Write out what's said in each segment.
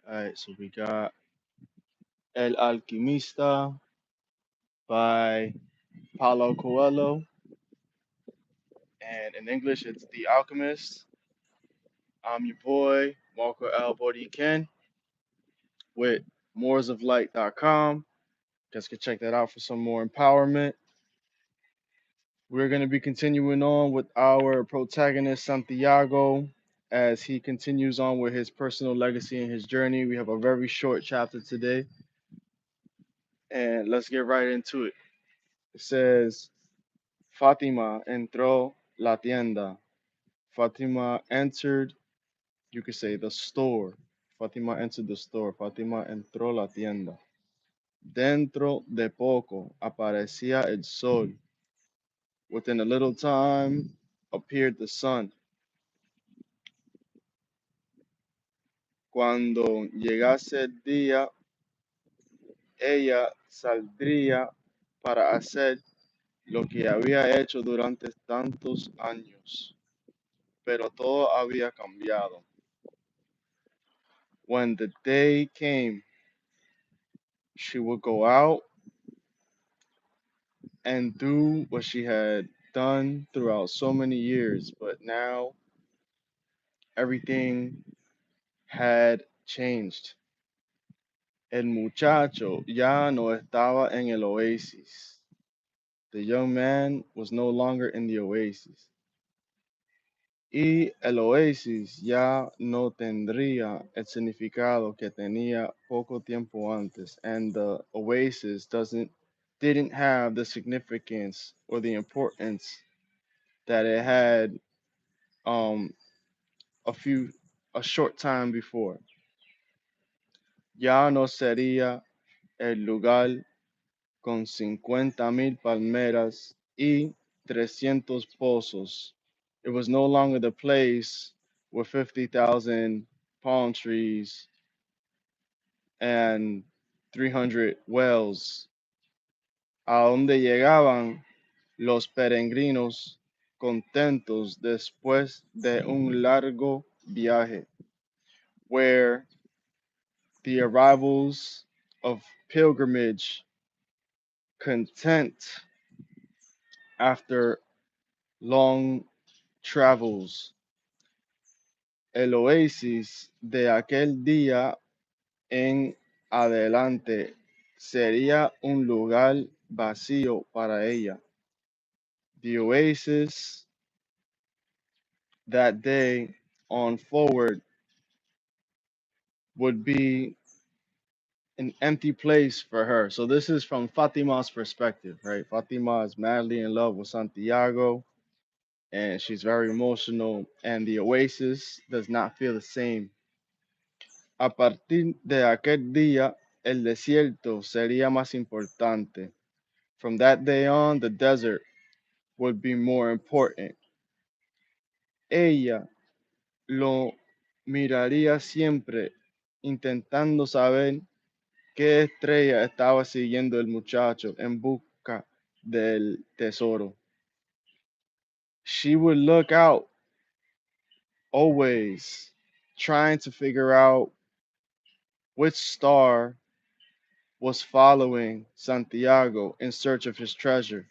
Alright, so we got El Alquimista by Paulo Coelho, and in English it's The Alchemist. I'm your boy, Marcoelboriken with moorsoflight.com. Guys can check that out for some more empowerment. We're going to be continuing on with our protagonist, Santiago, as he continues on with his personal legacy and his journey. We have a very short chapter today, and let's get right into it. It says, Fatima entró la tienda. Fatima entered, you could say the store. Fatima entered the store. Fatima entró la tienda. Dentro de poco aparecía el sol. Within a little time appeared the sun. Cuando llegase el día, ella saldría para hacer lo que había hecho durante tantos años. Pero todo había cambiado. When the day came, she would go out and do what she had done throughout so many years, but now everything had changed. El muchacho ya no estaba en el oasis. The young man was no longer in the oasis. Y el oasis ya no tendría el significado que tenía poco tiempo antes. And the oasis didn't have the significance or the importance that it had um a short time before. Ya no sería el lugar con 50,000 palmeras y 300 pozos. It was no longer the place with 50,000 palm trees and 300 wells, a donde llegaban los peregrinos contentos después de un largo viaje, where the arrivals of pilgrimage content after long travels. El oasis de aquel día en adelante sería un lugar vacío para ella. The oasis that day on forward would be an empty place for her. So this is from Fatima's perspective, right? Fatima is madly in love with Santiago and she's very emotional, and the oasis does not feel the same. A partir de aquel día, el desierto sería más importante. From that day on, the desert would be more important. Ella lo miraría siempre, intentando saber qué estrella estaba siguiendo el muchacho en busca del tesoro. She would look out always, trying to figure out which star was following Santiago in search of his treasure.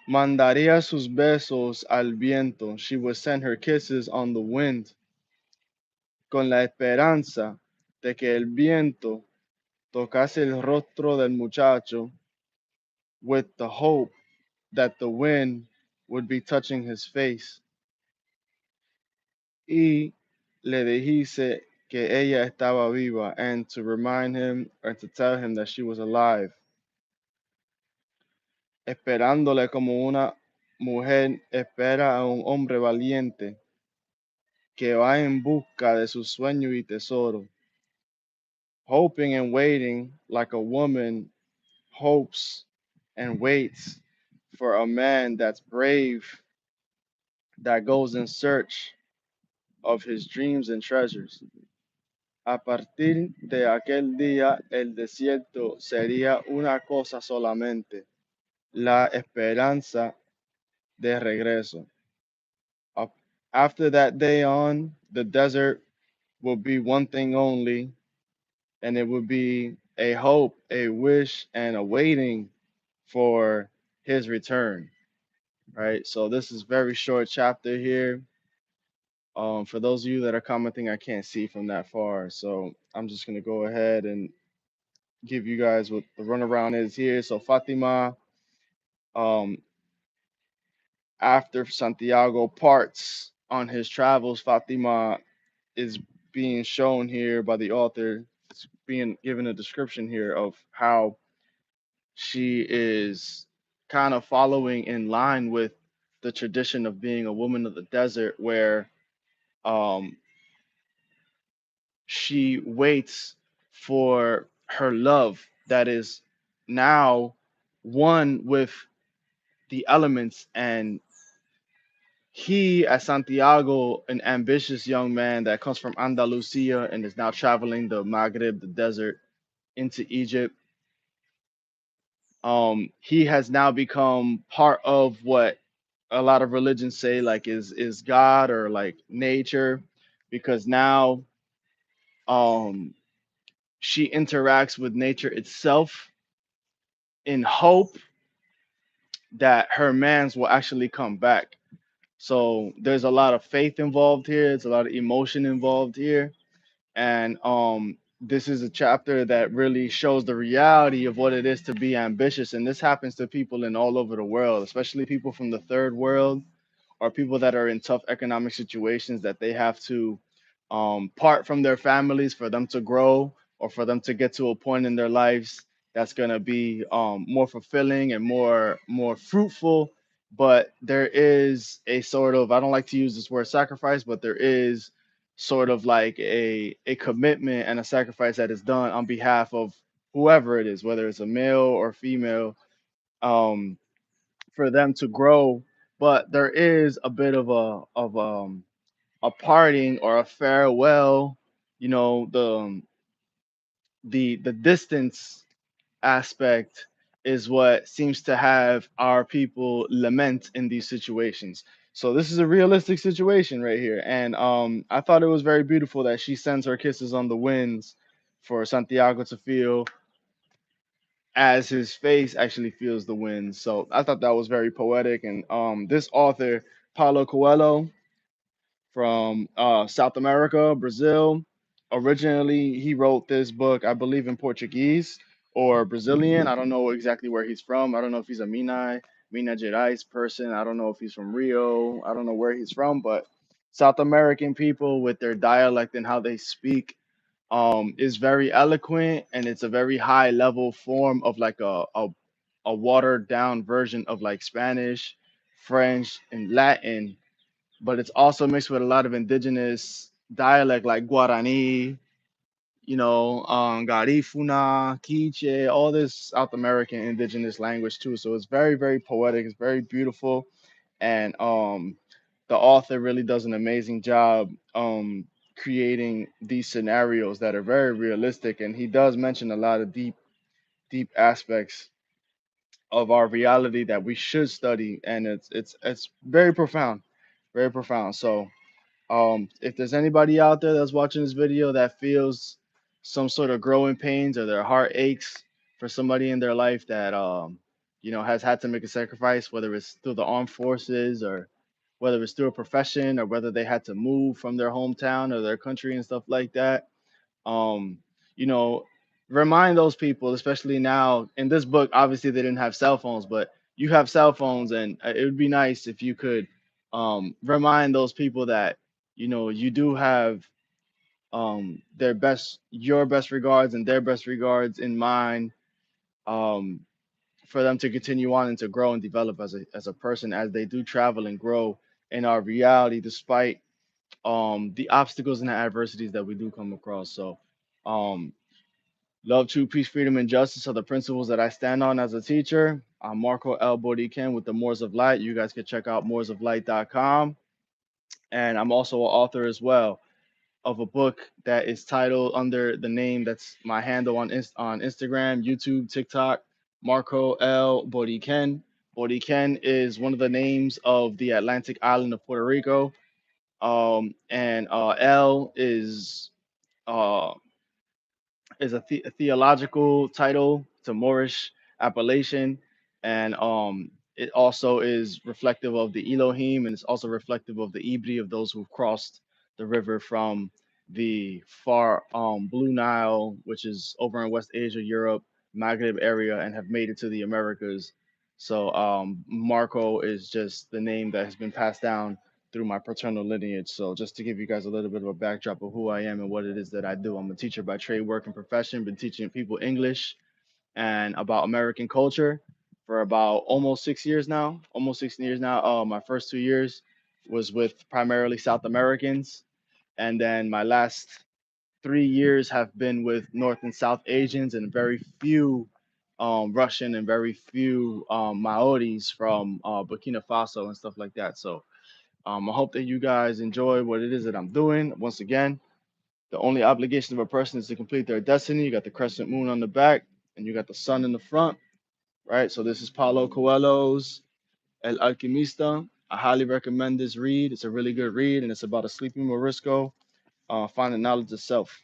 Mandaría sus besos al viento. She would send her kisses on the wind, con la esperanza de que el viento tocase el rostro del muchacho, with the hope that the wind would be touching his face. Y le dijese que ella estaba viva, and to remind him or to tell him that she was alive, esperándole como una mujer espera a un hombre valiente que va en busca de su sueño y tesoro, hoping and waiting like a woman hopes and waits for a man that's brave, that goes in search of his dreams and treasures. A partir de aquel día, el desierto sería una cosa solamente, la esperanza de regreso. After that day on, the desert will be one thing only, and it would be a hope, a wish, and a waiting for his return. Right. So this is very short chapter here. For those of you that are commenting, I can't see from that far, so I'm just gonna go ahead and give you guys what the runaround is here. So Fatima, um, after Santiago parts on his travels, Fatima is being shown here by the author. It's being given a description here of how she is kind of following in line with the tradition of being a woman of the desert, where um, she waits for her love that is now one with the elements, and he, as Santiago, an ambitious young man that comes from Andalusia and is now traveling the Maghreb, the desert, into Egypt, he has now become part of what a lot of religions say like is God or like nature, because now um she interacts with nature itself in hope that her mans will actually come back. So there's a lot of faith involved here. There's a lot of emotion involved here, and this is a chapter that really shows the reality of what it is to be ambitious. And this happens to people in all over the world, especially people from the third world or people that are in tough economic situations that they have to part from their families for them to grow or for them to get to a point in their lives that's going to be more fulfilling and more fruitful. But there is a sort of, I don't like to use this word sacrifice, but there is sort of like a commitment and a sacrifice that is done on behalf of whoever it is, whether it's a male or female, um, for them to grow. But there is a bit of a parting or a farewell. You know, the distance aspect is what seems to have our people lament in these situations. So this is a realistic situation right here, and I thought it was very beautiful that she sends her kisses on the winds for Santiago to feel as his face actually feels the wind. So I thought that was very poetic. And this author, Paulo Coelho, from South America, Brazil. Originally, he wrote this book, I believe, in Portuguese or Brazilian. I don't know exactly where he's from. I don't know if he's a Minas Gerais person. I don't know if he's from Rio. I don't know where he's from, but South American people with their dialect and how they speak is very eloquent, and it's a very high level form of like a watered down version of like Spanish, French, and Latin, but it's also mixed with a lot of indigenous dialect like Guarani, Garifuna, Quiche, all this South American indigenous language too. So it's very, very poetic. It's very beautiful, and the author really does an amazing job creating these scenarios that are very realistic. And he does mention a lot of deep, deep aspects of our reality that we should study, and it's very profound, very profound. So if there's anybody out there that's watching this video that feels some sort of growing pains or their heart aches for somebody in their life that has had to make a sacrifice, whether it's through the armed forces or whether it's through a profession or whether they had to move from their hometown or their country and stuff like that, um, you know, remind those people, especially now in this book. Obviously, they didn't have cell phones, but you have cell phones, and it would be nice if you could remind those people that you do have your best regards and their best regards in mind, um, for them to continue on and to grow and develop as a person as they do travel and grow in our reality, despite the obstacles and the adversities that we do come across. So um love, truth, peace, freedom, and justice are the principles that I stand on as a teacher. I'm Marcoelboriken with the Moors of Light. You guys can check out moorsoflight.com. And I'm also an author as well of a book that is titled under the name that's my handle on Instagram, YouTube, TikTok, Marco L. Boriken. Boriken is one of the names of the Atlantic island of Puerto Rico. And L uh, is a theological title. It's a Moorish appellation, and it also is reflective of the Elohim, and it's also reflective of the Ibri, of those who've crossed the river from the far Blue Nile, which is over in West Asia, Europe, Maghreb area, and have made it to the Americas. So Marco is just the name that has been passed down through my paternal lineage. So just to give you guys a little bit of a backdrop of who I am and what it is that I do, I'm a teacher by trade, work, and profession. Been teaching people English and about American culture for about almost 6 years now. Almost 6 years now. My first 2 years was with primarily South Americans, and then my last 3 years have been with North and South Asians and very few Russian and very few Maoris from Burkina Faso and stuff like that. So I hope that you guys enjoy what it is that I'm doing. Once again, the only obligation of a person is to complete their destiny. You got the crescent moon on the back, and you got the sun in the front, right? So this is Paulo Coelho's El Alquimista. I highly recommend this read. It's a really good read, and it's about a sleeping Morisco finding knowledge of self.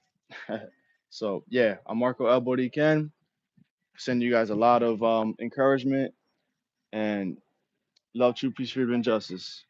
So yeah, I'm Marcoelboriken. Send you guys a lot of encouragement and love, true peace, freedom, and justice.